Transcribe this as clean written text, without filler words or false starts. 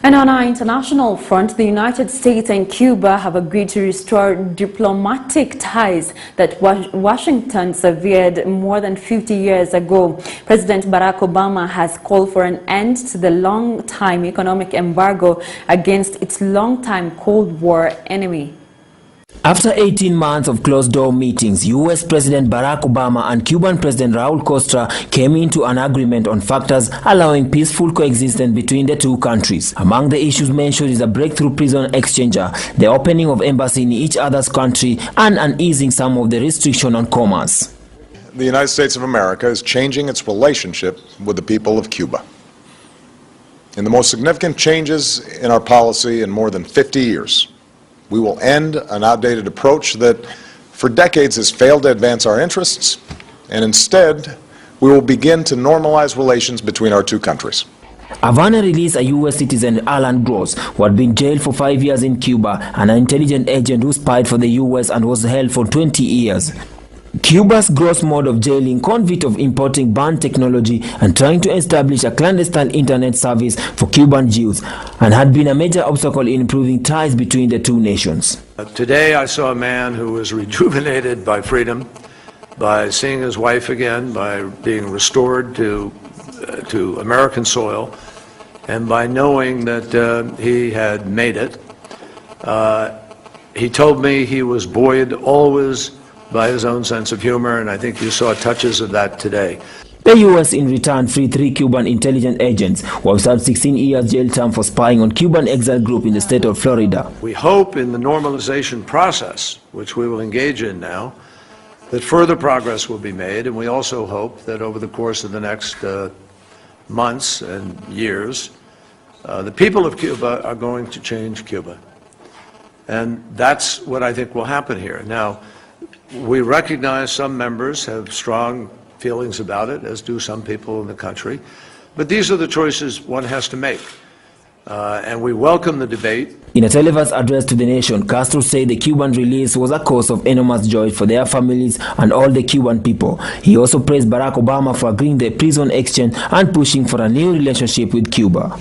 And on our international front, the United States and Cuba have agreed to restore diplomatic ties that Washington severed more than 50 years ago. President Barack Obama has called for an end to the long-time economic embargo against its long-time Cold War enemy. After 18 months of closed-door meetings, U.S. President Barack Obama and Cuban President Raul Castro came into an agreement on factors allowing peaceful coexistence between the two countries. Among the issues mentioned is a breakthrough prison exchanger, the opening of embassies in each other's country, and an easing some of the restriction on commerce. The United States of America is changing its relationship with the people of Cuba. In the most significant changes in our policy in more than 50 years, we will end an outdated approach that for decades has failed to advance our interests, and instead we will begin to normalize relations between our two countries. Havana released a U.S. citizen, Alan Gross, who had been jailed for 5 years in Cuba, and an intelligence agent who spied for the U.S. and was held for 20 years. Cuba's gross mode of jailing convict of importing banned technology and trying to establish a clandestine internet service for Cuban Jews, and had been a major obstacle in improving ties between the two nations. Today I saw a man who was rejuvenated by freedom, by seeing his wife again, by being restored to American soil, and by knowing that he had made it. He told me he was buoyed always by his own sense of humor, and I think you saw touches of that today. The U.S. in return freed 3 Cuban intelligence agents who have served 16 years jail term for spying on Cuban exile group in the state of Florida. We hope in the normalization process, which we will engage in now, that further progress will be made, and we also hope that over the course of the next months and years, the people of Cuba are going to change Cuba. And that's what I think will happen here. Now, we recognize some members have strong feelings about it, as do some people in the country. But these are the choices one has to make. And we welcome the debate. In a televised address to the nation, Castro said the Cuban release was a cause of enormous joy for their families and all the Cuban people. He also praised Barack Obama for agreeing the prison exchange and pushing for a new relationship with Cuba.